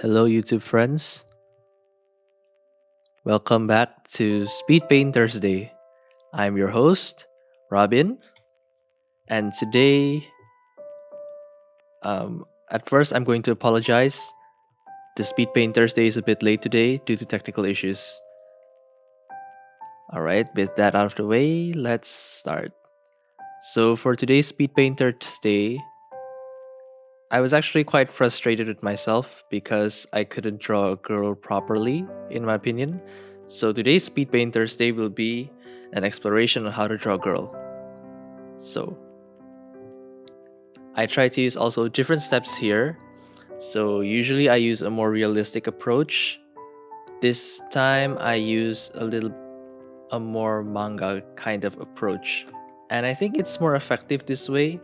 Hello, YouTube friends. Welcome back to Speedpaint Thursday. I'm your host, Robin, and today, at first, I'm going to apologize. The Speedpaint Thursday is a bit late today due to technical issues. Alright, with that out of the way, let's start. So, for today's Speedpaint Thursday, I was actually quite frustrated with myself because I couldn't draw a girl properly, in my opinion. So today's Speed Paint Thursday will be an exploration on how to draw a girl. So I try to use also different steps here. So usually I use a more realistic approach. This time I use a more manga kind of approach. And I think it's more effective this way.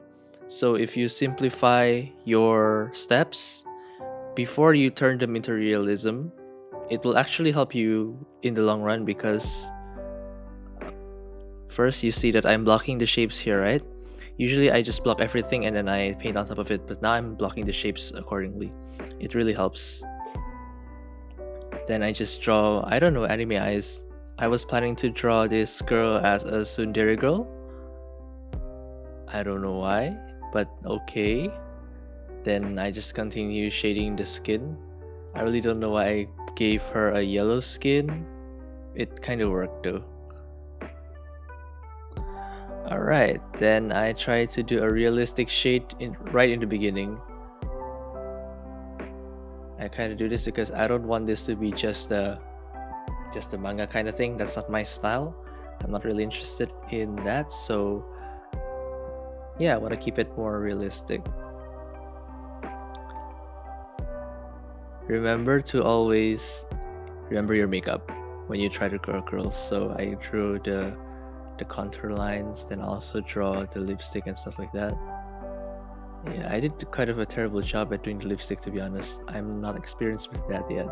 So if you simplify your steps before you turn them into realism, it will actually help you in the long run because first you see that I'm blocking the shapes here, right? Usually I just block everything and then I paint on top of it, but now I'm blocking the shapes accordingly. It really helps. Then I just draw, I don't know, anime eyes. I was planning to draw this girl as a tsundere girl. I don't know why, but okay. Then I just continue shading the skin. I really don't know why I gave her a yellow skin. It kind of worked though. Alright, then I try to do a realistic shade right in the beginning. I kind of do this because I don't want this to be just a manga kind of thing. That's not my style. I'm not really interested in that, so yeah, I want to keep it more realistic. Remember to always remember your makeup when you try to draw girls. So I drew the contour lines, then also draw the lipstick and stuff like that. Yeah, I did kind of a terrible job at doing the lipstick, to be honest. I'm not experienced with that yet.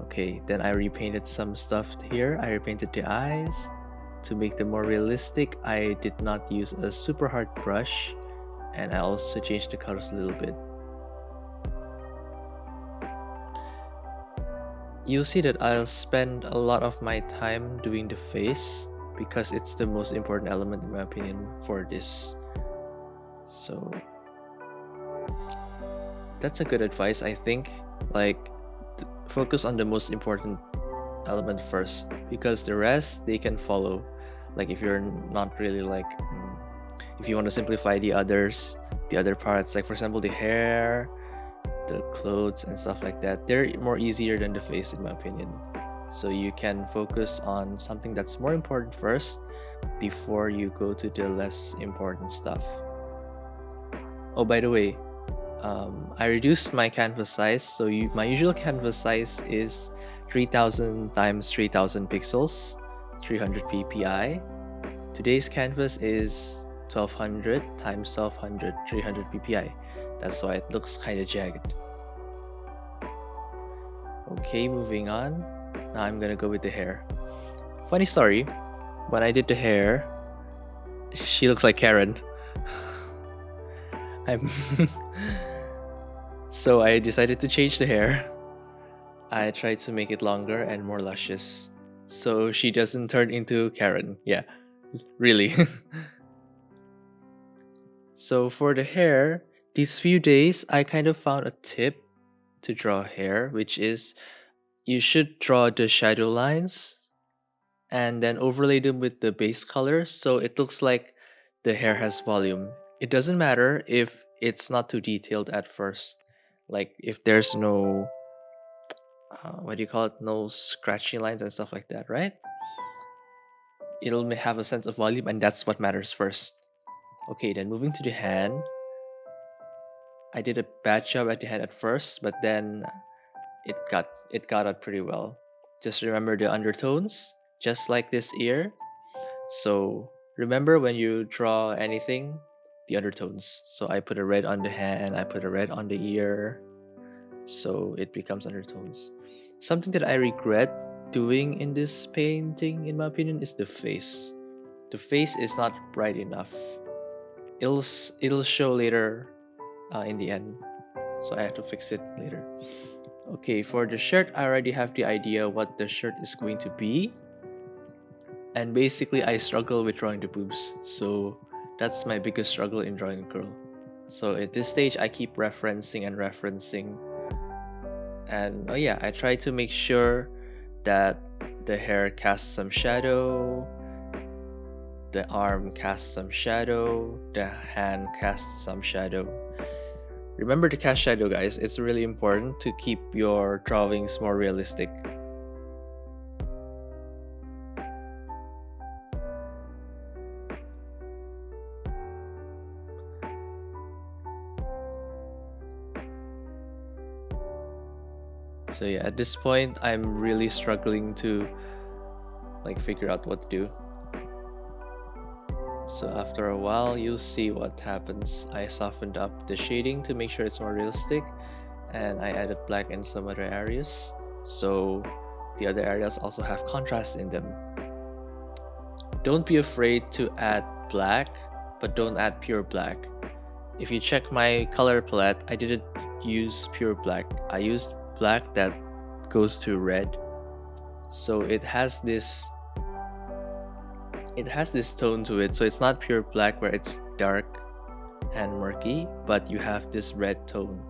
Okay, then I repainted some stuff here. I repainted the eyes to make them more realistic. I did not use a super hard brush, and I also changed the colors a little bit. You'll see that I'll spend a lot of my time doing the face because it's the most important element in my opinion for this. So that's a good advice, I think. Like, focus on the most important element first because the rest they can follow. Like if you're not really like if you want to simplify the other parts, like for example the hair, the clothes and stuff like that, they're more easier than the face in my opinion. So you can focus on something that's more important first before you go to the less important stuff. Oh, by the way, I reduced my canvas size. So my usual canvas size is 3000 times 3000 pixels, 300 ppi. Today's canvas is 1200 times 1200, 300 ppi. That's why it looks kind of jagged. Okay, moving on. Now I'm gonna go with the hair. Funny story, when I did the hair, she looks like Karen. So I decided to change the hair. I tried to make it longer and more luscious, so she doesn't turn into Karen. Yeah, really. So for the hair, these few days I kind of found a tip to draw hair, which is you should draw the shadow lines and then overlay them with the base color so it looks like the hair has volume. It doesn't matter if it's not too detailed at first. Like if there's no no scratchy lines and stuff like that, right? It'll have a sense of volume and that's what matters first. Okay, then moving to the hand. I did a bad job at the hand at first, but then it got out pretty well. Just remember the undertones, just like this ear. So remember when you draw anything, the undertones. So I put a red on the hand, I put a red on the ear, so it becomes undertones. Something that I regret doing in this painting, in my opinion, is the face. The face is not bright enough. It'll show later in the end. so I have to fix it later. Okay, for the shirt, I already have the idea what the shirt is going to be. And basically, I struggle with drawing the boobs. So that's my biggest struggle in drawing a girl. So at this stage, I keep referencing and referencing. And oh yeah, I try to make sure that the hair casts some shadow, the arm casts some shadow, the hand casts some shadow. Remember to cast shadow, guys. It's really important to keep your drawings more realistic. So yeah, at this point, I'm really struggling to like figure out what to do. So after a while, you'll see what happens. I softened up the shading to make sure it's more realistic, and I added black in some other areas, so the other areas also have contrast in them. Don't be afraid to add black, but don't add pure black. If you check my color palette, I didn't use pure black. I used black that goes to red. So it has this tone to it. So it's not pure black where it's dark and murky, but you have this red tone.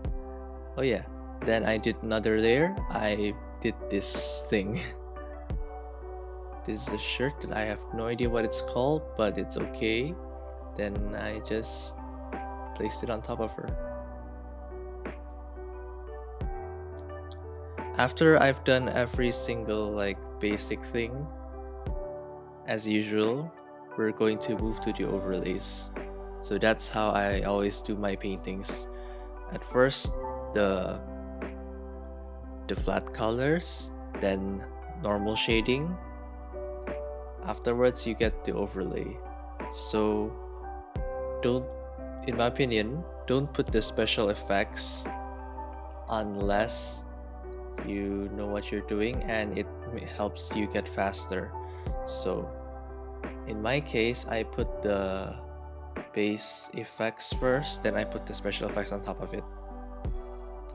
Oh yeah, then I did another layer. I did this thing. This is a shirt that I have no idea what it's called, but it's okay. Then I just placed it on top of her. After I've done every single like basic thing, as usual, we're going to move to the overlays. So that's how I always do my paintings. At first, the flat colors, then normal shading. Afterwards, you get the overlay. So in my opinion, don't put the special effects unless you know what you're doing and it helps you get faster. So in my case, I put the base effects first, then I put the special effects on top of it.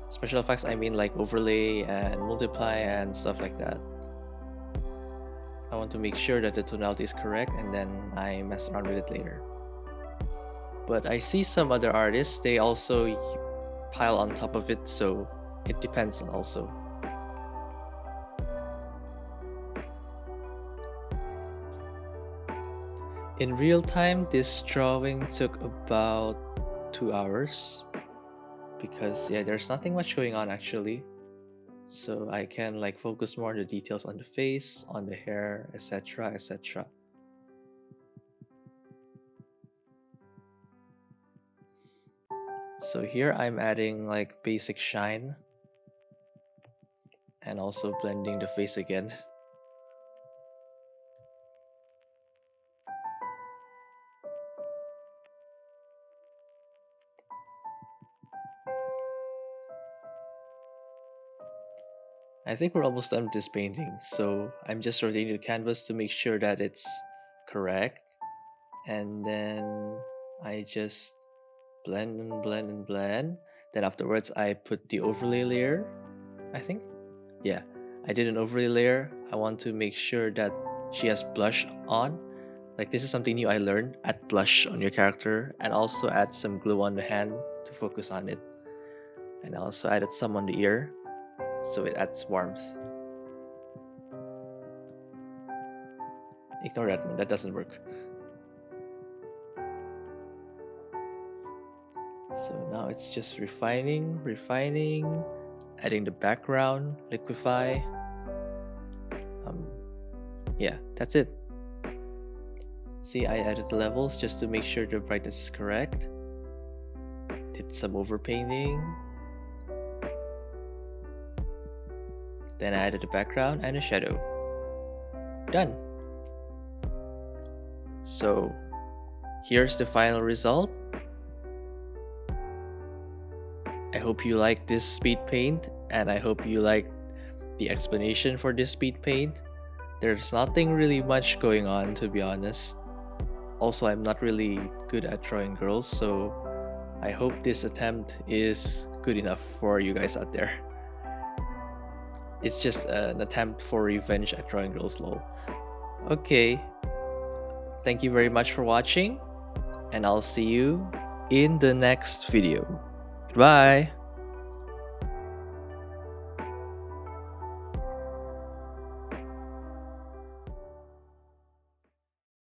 Special effects, I mean like overlay and multiply and stuff like that. I want to make sure that the tonality is correct, and then I mess around with it later. But I see some other artists, they also pile on top of it, so it depends also. In real time, this drawing took about 2 hours because yeah, there's nothing much going on actually. So I can like focus more on the details on the face, on the hair, etc, etc. So here I'm adding like basic shine and also blending the face again. I think we're almost done with this painting, so I'm just rotating the canvas to make sure that it's correct, and then I just blend and blend and blend. Then afterwards I put the overlay layer, I think. Yeah, I did an overlay layer. I want to make sure that she has blush on. Like this is something new I learned. Add blush on your character and also add some glue on the hand to focus on it. And I also added some on the ear, so it adds warmth. Ignore that one, that doesn't work. So now it's just refining, adding the background, liquify. Yeah, that's it. See, I added the levels just to make sure the brightness is correct. Did some overpainting. Then I added a background and a shadow. Done. So here's the final result. I hope you like this speed paint, and I hope you like the explanation for this speed paint. There's nothing really much going on, to be honest. Also, I'm not really good at drawing girls, so I hope this attempt is good enough for you guys out there. It's just an attempt for revenge at drawing girls lol. Okay, thank you very much for watching, and I'll see you in the next video. Goodbye.